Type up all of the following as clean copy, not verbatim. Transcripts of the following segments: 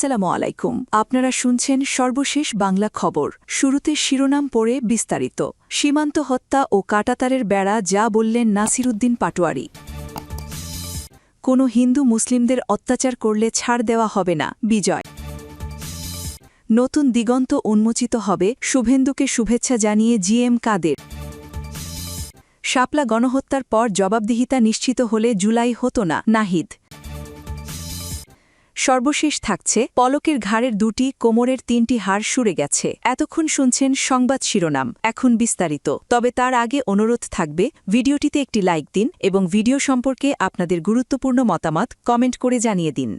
আসসালামু আলাইকুম। আপনারা শুনছেন সর্বশেষ বাংলা খবর। শুরুতে শিরোনাম পড়ে বিস্তারিত। সীমান্ত হত্যা ও কাঁটাতারের বেড়া যা বললেন নাসিরুদ্দিন পাটোয়ারি। কোনো হিন্দু মুসলিমদের অত্যাচার করলে ছাড় দেওয়া হবে না, বিজয়। নতুন দিগন্ত উন্মোচিত হবে, শুভেন্দুকে শুভেচ্ছা জানিয়ে জিএম কাদের। শাপলা গণহত্যার পর জবাবদিহিতা নিশ্চিত হলে জুলাই হতো না, নাহিদ। সর্বশেষ থাকছে, পলকের ঘাড়ের 2টি, কোমরের 3টি হাড় সরে গেছে। এতক্ষণ শুনছেন সংবাদ শিরোনাম, এখন বিস্তারিত। তবে তার আগে অনুরোধ থাকবে, ভিডিওটিতে একটি লাইক দিন এবং ভিডিও সম্পর্কে আপনাদের গুরুত্বপূর্ণ মতামত কমেন্ট করে জানিয়ে দিন।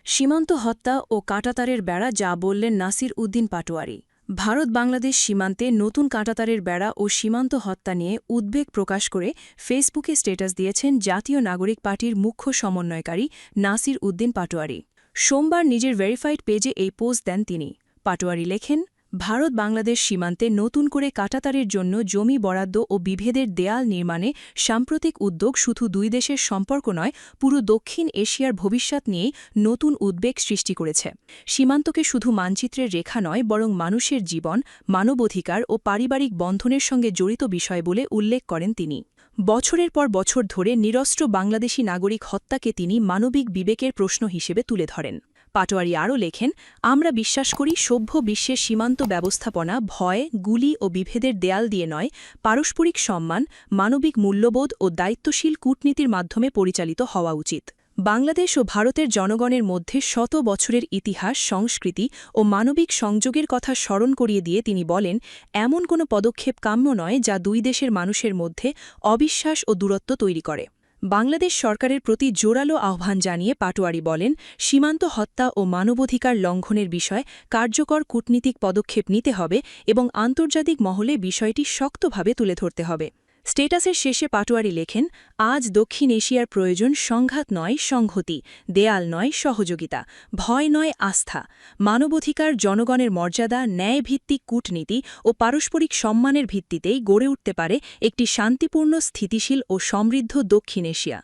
সীমান্ত হত্যা ও কাঁটাতারের বেড়া যা বললেন নাসির উদ্দিন পাটোয়ারি। ভারত-বাংলাদেশ সীমান্তে নতুন কাঁটাতারের বেড়া ও সীমান্ত হত্যা নিয়ে উদ্বেগ প্রকাশ করে ফেসবুকে স্ট্যাটাস দিয়েছেন জাতীয় নাগরিক পার্টির মুখ্য সমন্বয়কারী নাসির উদ্দিন পাটোয়ারি। সোমবার নিজের ভেরিফাইড পেজে এই পোস্ট দেন তিনি। পাটোয়ারি লেখেন, ভারত-বাংলাদেশ সীমান্তে নতুন করে কাঁটাতারের জন্য জমি বরাদ্দ ও বিভেদের দেয়াল নির্মাণে সাম্প্রতিক উদ্যোগ শুধু দুই দেশের সম্পর্ক নয়, পুরো দক্ষিণ এশিয়ার ভবিষ্যৎ নিয়েই নতুন উদ্বেগ সৃষ্টি করেছে। সীমান্তকে শুধু মানচিত্রের রেখা নয়, বরং মানুষের জীবন, মানবাধিকার ও পারিবারিক বন্ধনের সঙ্গে জড়িত বিষয় বলে উল্লেখ করেন তিনি। বছরের পর বছর ধরে নিরস্ত্র বাংলাদেশি নাগরিক হত্যাকে তিনি মানবিক বিবেকের প্রশ্ন হিসেবে তুলে ধরেন। পাটোয়ারি আরও লেখেন, আমরা বিশ্বাস করি সভ্য বিশ্বের সীমান্ত ব্যবস্থাপনা ভয়, গুলি ও বিভেদের দেয়াল দিয়ে নয়, পারস্পরিক সম্মান, মানবিক মূল্যবোধ ও দায়িত্বশীল কূটনীতির মাধ্যমে পরিচালিত হওয়া উচিত। বাংলাদেশ ও ভারতের জনগণের মধ্যে শত বছরের ইতিহাস, সংস্কৃতি ও মানবিক সংযোগের কথা স্মরণ করিয়ে দিয়ে তিনি বলেন, এমন কোনো পদক্ষেপ কাম্য নয় যা দুই দেশের মানুষের মধ্যে অবিশ্বাস ও দূরত্ব তৈরি করে। বাংলাদেশ সরকারের প্রতি জোরালো আহ্বান জানিয়ে পাটোয়ারি বলেন, সীমান্ত হত্যা ও মানবাধিকার লঙ্ঘনের বিষয়ে কার্যকর কূটনীতিক পদক্ষেপ নিতে হবে এবং আন্তর্জাতিক মহলে বিষয়টি শক্তভাবে তুলে ধরতে হবে। স্টেটাসের শেষে পাটোয়ারি লেখেন, আজ দক্ষিণ এশিয়ার প্রয়োজন সংঘাত নয় সংহতি, দেয়াল নয় সহযোগিতা, ভয় নয় আস্থা, মানবাধিকার, জনগণের মর্যাদা, ন্যায়ভিত্তিক কূটনীতি ও পারস্পরিক সম্মানের ভিত্তিতেই গড়ে উঠতে পারে একটি শান্তিপূর্ণ, স্থিতিশীল ও সমৃদ্ধ দক্ষিণ এশিয়া।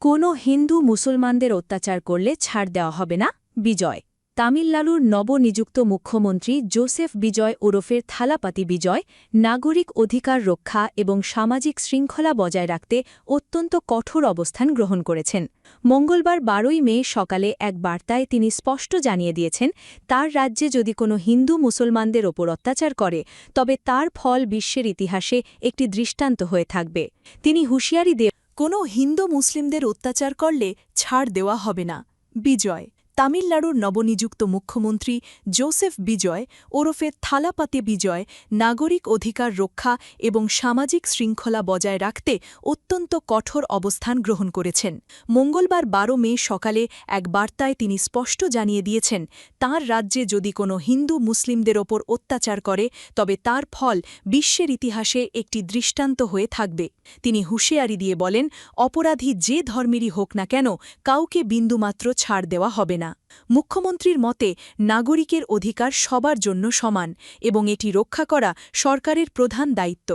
কোনো হিন্দু মুসলমানদের অত্যাচার করলে ছাড় দেওয়া হবে না, বিজয়। তামিলনাড়ুর নবনিযুক্ত মুখ্যমন্ত্রী জোসেফ বিজয় ওরফের থালাপাতি বিজয় নাগরিক অধিকার রক্ষা এবং সামাজিক শৃঙ্খলা বজায় রাখতে অত্যন্ত কঠোর অবস্থান গ্রহণ করেছেন। মঙ্গলবার 12 মে সকালে এক বার্তায় তিনি স্পষ্ট জানিয়ে দিয়েছেন, তার রাজ্যে যদি কোনো হিন্দু মুসলমানদের ওপর অত্যাচার করে, তবে তার ফল বিশ্বের ইতিহাসে একটি দৃষ্টান্ত হয়ে থাকবে। তিনি হুঁশিয়ারি দিয়ে কোনো হিন্দু মুসলিমদের অত্যাচার করলে ছাড় দেওয়া হবে না, বিজয়। তামিলনাড়ুর নবনিযুক্ত মুখ্যমন্ত্রী জোসেফ বিজয় ওরফে থালাপাতি বিজয় নাগরিক অধিকার রক্ষা এবং সামাজিক শৃঙ্খলা বজায় রাখতে অত্যন্ত কঠোর অবস্থান গ্রহণ করেছেন। মঙ্গলবার 12 মে সকালে এক বার্তায় তিনি স্পষ্ট জানিয়ে দিয়েছেন, তাঁর রাজ্যে যদি কোনো হিন্দু মুসলিমদের ওপর অত্যাচার করে, তবে তার ফল বিশ্বের ইতিহাসে একটি দৃষ্টান্ত হয়ে থাকবে। তিনি হুঁশিয়ারি দিয়ে বলেন, অপরাধী যে ধর্মেরই হোক না কেন, কাউকে বিন্দুমাত্র ছাড় দেওয়া হবে না। মুখ্যমন্ত্রীর মতে, নাগরিকের অধিকার সবার জন্য সমান এবং এটি রক্ষা করা সরকারের প্রধান দায়িত্ব।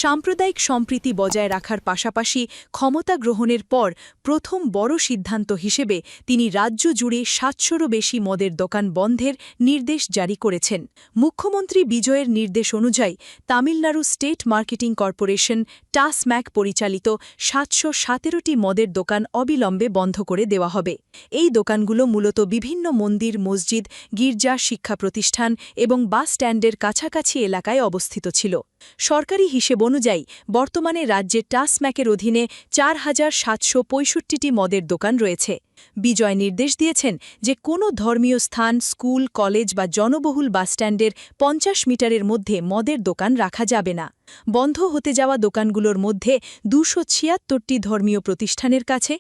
সাম্প্রদায়িক সম্প্রীতি বজায় রাখার পাশাপাশি ক্ষমতা গ্রহণের পর প্রথম বড় সিদ্ধান্ত হিসেবে তিনি রাজ্য জুড়ে 700রও বেশি মদের দোকান বন্ধের নির্দেশ জারি করেছেন। মুখ্যমন্ত্রী বিজয়ের নির্দেশ অনুযায়ী তামিলনাড়ু স্টেট মার্কেটিং কর্পোরেশন টাসম্যাক পরিচালিত 717টি মদের দোকান অবিলম্বে বন্ধ করে দেওয়া হবে। এই দোকানগুলো মূলত বিভিন্ন মন্দির, মসজিদ, গির্জা, শিক্ষা প্রতিষ্ঠান এবং বাস স্ট্যান্ডের কাছাকাছি এলাকায় অবস্থিত ছিল। সরকারি হিসেব অনুযায়ী বর্তমানে রাজ্যে টাসম্যাকের অধীনে 4765টি মদের দোকান রয়েছে। বিজয় নির্দেশ দিয়েছেন যে কোনো ধর্মীয় স্থান, স্কুল, কলেজ বা জনবহুল বাসস্ট্যান্ডের 50 মিটারের মধ্যে মদের দোকান রাখা যাবে না। বন্ধ হতে যাওয়া দোকানগুলোর মধ্যে 276টি ধর্মীয় প্রতিষ্ঠানের কাছে,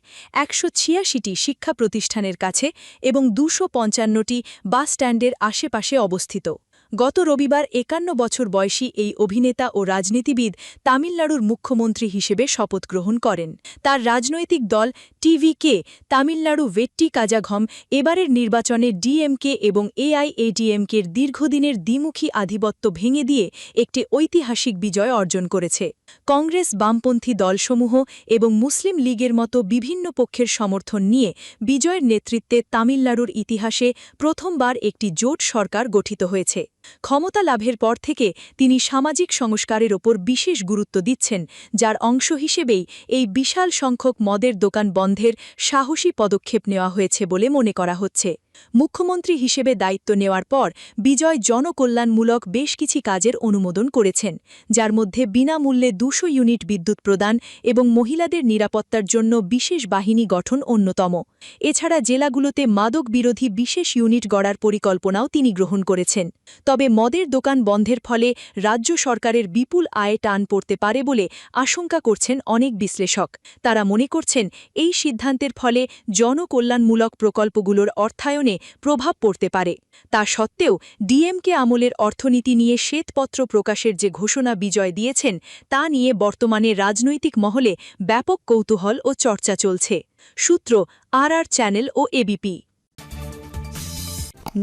186টি শিক্ষা প্রতিষ্ঠানের কাছে এবং 255টি বাসস্ট্যান্ডের আশেপাশে অবস্থিত। গত রবিবার 51 বছর বয়সী এই অভিনেতা ও রাজনীতিবিদ তামিলনাড়ুর মুখ্যমন্ত্রী হিসেবে শপথ গ্রহণ করেন। তার রাজনৈতিক দল টিভিকে তামিলনাড়ু ভেট্টি কাজাঘম এবারের নির্বাচনে ডিএমকে এবং এআইএডিএমকের দীর্ঘদিনের দ্বিমুখী আধিপত্য ভেঙে দিয়ে একটি ঐতিহাসিক বিজয় অর্জন করেছে। কংগ্রেস, বামপন্থী দলসমূহ এবং মুসলিম লীগের মতো বিভিন্ন পক্ষের সমর্থন নিয়ে বিজয়ের নেতৃত্বে তামিলনাড়ুর ইতিহাসে প্রথমবার একটি জোট সরকার গঠিত হয়েছে। ক্ষমতা লাভের পর থেকে তিনি সামাজিক সংস্কারের ওপর বিশেষ গুরুত্ব দিচ্ছেন, যার অংশ হিসেবেই এই বিশাল সংখ্যক মদের দোকান বন্ধের সাহসী পদক্ষেপ নেওয়া হয়েছে বলে মনে করা হচ্ছে। মুখ্যমন্ত্রী হিসেবে দায়িত্ব নেওয়ার পর বিজয় জনকল্যাণমূলক বেশ কিছু কাজের অনুমোদন করেছেন, যার মধ্যে বিনামূল্যে 200 ইউনিট বিদ্যুৎ প্রদান এবং মহিলাদের নিরাপত্তার জন্য বিশেষ বাহিনী গঠন অন্যতম। এছাড়া জেলাগুলোতে মাদক বিরোধী বিশেষ ইউনিট গড়ার পরিকল্পনাও তিনি গ্রহণ করেছেন। তবে মদের দোকান বন্ধের ফলে রাজ্য সরকারের বিপুল আয়ে টান পড়তে পারে বলে আশঙ্কা করছেন অনেক বিশ্লেষক। তারা মনে করছেন এই সিদ্ধান্তের ফলে জনকল্যাণমূলক প্রকল্পগুলোর অর্থায়নে প্রভাব পড়তে পারে। তা সত্ত্বেও ডিএমকে আমলের অর্থনীতি নিয়ে শ্বেতপত্র প্রকাশের যে ঘোষণা বিজয় দিয়েছেন তা নিয়ে বর্তমানে রাজনৈতিক মহলে ব্যাপক কৌতূহল ও চর্চা চলছে। সূত্র আর চ্যানেল ও এবিপি।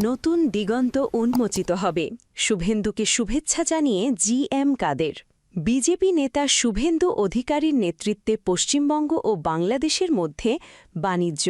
নতুন দিগন্ত উন্মোচিত হবে, শুভেন্দুকে শুভেচ্ছা জানিয়ে জিএম কাদের। বিজেপি নেতা শুভেন্দু অধিকারীর নেতৃত্বে পশ্চিমবঙ্গ ও বাংলাদেশের মধ্যে বাণিজ্য,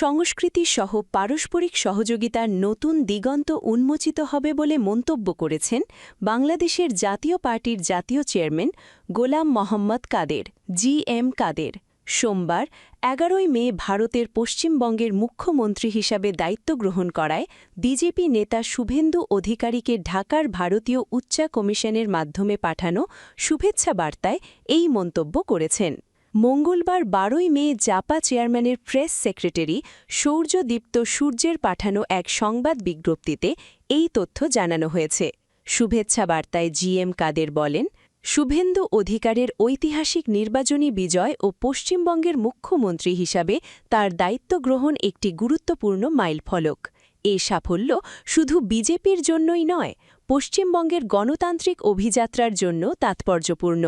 সংস্কৃতি সহ পারস্পরিক সহযোগিতার নতুন দিগন্ত উন্মোচিত হবে বলে মন্তব্য করেছেন বাংলাদেশের জাতীয় পার্টির জাতীয় চেয়ারম্যান গোলাম মোহাম্মদ কাদের, জিএম কাদের। সোমবার 11 মে ভারতের পশ্চিমবঙ্গের মুখ্যমন্ত্রী হিসাবে দায়িত্ব গ্রহণ করায় বিজেপি নেতা শুভেন্দু অধিকারীকে ঢাকার ভারতীয় উচ্চ কমিশনের মাধ্যমে পাঠানো শুভেচ্ছা বার্তায় এই মন্তব্য করেছেন। মঙ্গলবার 12 মে জাপা চেয়ারম্যানের প্রেস সেক্রেটারি সূর্যদীপ্ত সূর্যের পাঠানো এক সংবাদ বিজ্ঞপ্তিতে এই তথ্য জানানো হয়েছে। শুভেচ্ছা বার্তায় জিএম কাদের বলেন, শুভেন্দু অধিকারের ঐতিহাসিক নির্বাচনী বিজয় ও পশ্চিমবঙ্গের মুখ্যমন্ত্রী হিসাবে তার দায়িত্ব গ্রহণ একটি গুরুত্বপূর্ণ মাইলফলক। এ সাফল্য শুধু বিজেপির জন্যই নয়, পশ্চিমবঙ্গের গণতান্ত্রিক অভিযাত্রার জন্য তাৎপর্যপূর্ণ।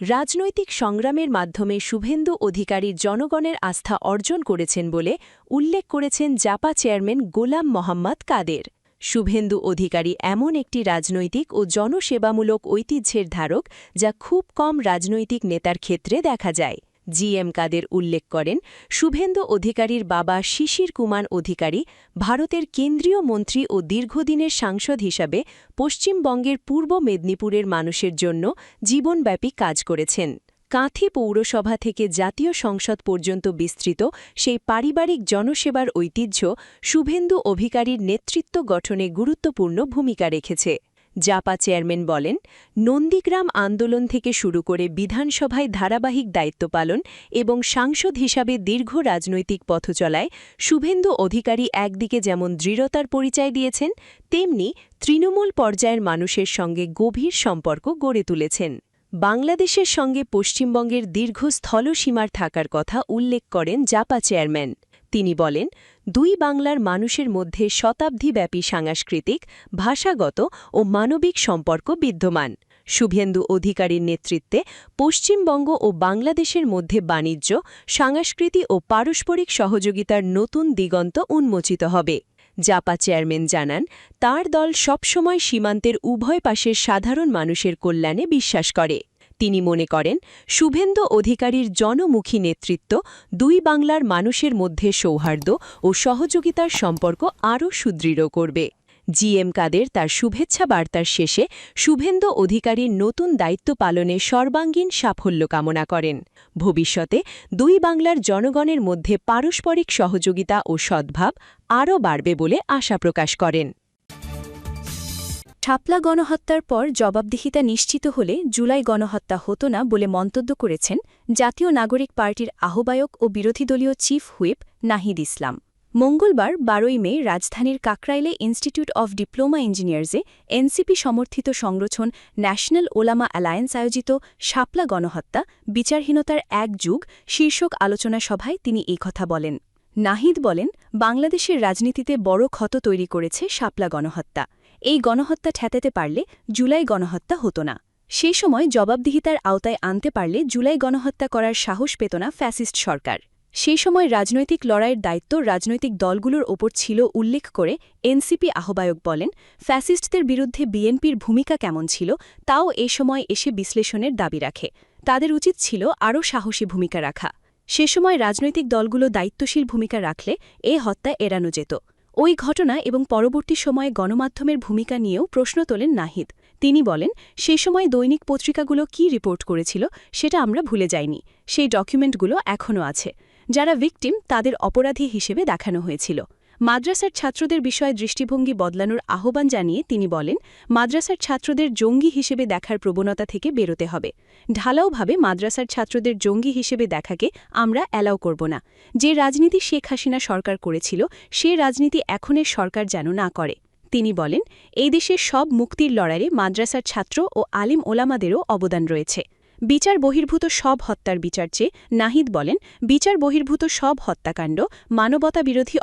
রাজনৈতিক সংগ্রামের মাধ্যমে শুভেন্দু অধিকারীর জনগণের আস্থা অর্জন করেছেন বলে উল্লেখ করেছেন জাপা চেয়ারম্যান গোলাম মোহাম্মদ কাদের। শুভেন্দু অধিকারী এমন একটি রাজনৈতিক ও জনসেবামূলক ঐতিহ্যের ধারক যা খুব কম রাজনৈতিক নেতার ক্ষেত্রে দেখা যায়। জিএম কাদের উল্লেখ করেন, শুভেন্দু অধিকারীর বাবা শিশির কুমার অধিকারী ভারতের কেন্দ্রীয় মন্ত্রী ও দীর্ঘদিনের সাংসদ হিসাবে পশ্চিমবঙ্গের পূর্ব মেদিনীপুরের মানুষের জন্য জীবনব্যাপী কাজ করেছেন। কাঁথি পৌরসভা থেকে জাতীয় সংসদ পর্যন্ত বিস্তৃত সেই পারিবারিক জনসেবার ঐতিহ্য শুভেন্দু অধিকারীর নেতৃত্ব গঠনে গুরুত্বপূর্ণ ভূমিকা রেখেছে। জাপা চেয়ারম্যান বলেন, নন্দীগ্রাম আন্দোলন থেকে শুরু করে বিধানসভায় ধারাবাহিক দায়িত্ব পালন এবং সাংসদ হিসাবে দীর্ঘ রাজনৈতিক পথচলায় শুভেন্দু অধিকারী একদিকে যেমন দৃঢ়তার পরিচয় দিয়েছেন, তেমনি তৃণমূল পর্যায়ের মানুষের সঙ্গে গভীর সম্পর্ক গড়ে তুলেছেন। বাংলাদেশের সঙ্গে পশ্চিমবঙ্গের দীর্ঘ স্থলসীমার থাকার কথা উল্লেখ করেন জাপা চেয়ারম্যান। তিনি বলেন, দুই বাংলার মানুষের মধ্যে শতাব্দীব্যাপী সাংস্কৃতিক, ভাষাগত ও মানবিক সম্পর্ক বিদ্যমান। শুভেন্দু অধিকারীর নেতৃত্বে পশ্চিমবঙ্গ ও বাংলাদেশের মধ্যে বাণিজ্য, সংস্কৃতি ও পারস্পরিক সহযোগিতার নতুন দিগন্ত উন্মোচিত হবে। জাপা চেয়ারম্যান জানান, তার দল সবসময় সীমান্তের উভয় পাশের সাধারণ মানুষের কল্যাণে বিশ্বাস করে। তিনি মনে করেন, শুভেন্দু অধিকারীর জনমুখী নেতৃত্ব দুই বাংলার মানুষের মধ্যে সৌহার্দ্য ও সহযোগিতার সম্পর্ক আরও সুদৃঢ় করবে। জিএম কাদের তার শুভেচ্ছা বার্তার শেষে শুভেন্দু অধিকারীর নতুন দায়িত্ব পালনে সর্বাঙ্গীন সাফল্য কামনা করেন। ভবিষ্যতে দুই বাংলার জনগণের মধ্যে পারস্পরিক সহযোগিতা ও সদ্ভাব আরও বাড়বে বলে আশা প্রকাশ করেন। শাপলা গণহত্যার পর জবাবদিহিতা নিশ্চিত হলে জুলাই গণহত্যা হতো না বলে মন্তব্য করেছেন জাতীয় নাগরিক পার্টির আহ্বায়ক ও বিরোধীদলীয় চিফ হুইপ নাহিদ ইসলাম। মঙ্গলবার 12 মে রাজধানীর কাকরাইলে ইনস্টিটিউট অব ডিপ্লোমা ইঞ্জিনিয়ার্সে এনসিপি সমর্থিত সংগঠন ন্যাশনাল ওলামা অ্যালায়েন্স আয়োজিত শাপলা গণহত্যা বিচারহীনতার এক যুগ শীর্ষক আলোচনা সভায় তিনি এই কথা বলেন। নাহিদ বলেন, বাংলাদেশের রাজনীতিতে বড় ক্ষত তৈরি করেছে শাপলা গণহত্যা। এই গণহত্যা ঠেকাতে পারলে জুলাই গণহত্যা হতো না। সেই সময় জবাবদিহিতার আওতায় আনতে পারলে জুলাই গণহত্যা করার সাহস পেত না ফ্যাসিস্ট সরকার। সেই সময় রাজনৈতিক লড়াইয়ের দায়িত্ব রাজনৈতিক দলগুলোর ওপর ছিল উল্লেখ করে এনসিপি আহ্বায়ক বলেন, ফ্যাসিস্টদের বিরুদ্ধে বিএনপির ভূমিকা কেমন ছিল তাও এ সময় এসে বিশ্লেষণের দাবি রাখে। তাদের উচিত ছিল আরও সাহসী ভূমিকা রাখা। সে সময় রাজনৈতিক দলগুলো দায়িত্বশীল ভূমিকা রাখলে এ হত্যা এড়ানো যেত। ওই ঘটনা এবং পরবর্তী সময়ে গণমাধ্যমের ভূমিকা নিয়েও প্রশ্ন তোলেন নাহিদ। তিনি বলেন, সেই সময় দৈনিক পত্রিকাগুলো কী রিপোর্ট করেছিল সেটা আমরা ভুলে যাইনি। সেই ডকুমেন্টগুলো এখনও আছে। যারা ভিকটিম তাদের অপরাধী হিসেবে দেখানো হয়েছিল। মাদ্রাসার ছাত্রদের বিষয়ে দৃষ্টিভঙ্গি বদলানোর আহ্বান জানিয়ে তিনি বলেন, মাদ্রাসার ছাত্রদের জঙ্গি হিসেবে দেখার প্রবণতা থেকে বেরোতে হবে। ঢালাওভাবে মাদ্রাসার ছাত্রদের জঙ্গি হিসেবে দেখাকে আমরা অ্যালাউ করব না। যে রাজনীতি শেখ হাসিনা সরকার করেছিল সে রাজনীতি এখনের সরকার যেন না করে। তিনি বলেন, এই দেশের সব মুক্তির লড়াইয়ে মাদ্রাসার ছাত্র ও আলিম ওলামাদেরও অবদান রয়েছে। বিচার বহির্ভূত সব হত্যার বিচার চেয়ে নাহিদ বলেন, বিচার বহির্ভূত সব হত্যাকাণ্ড মানবতাবিরোধী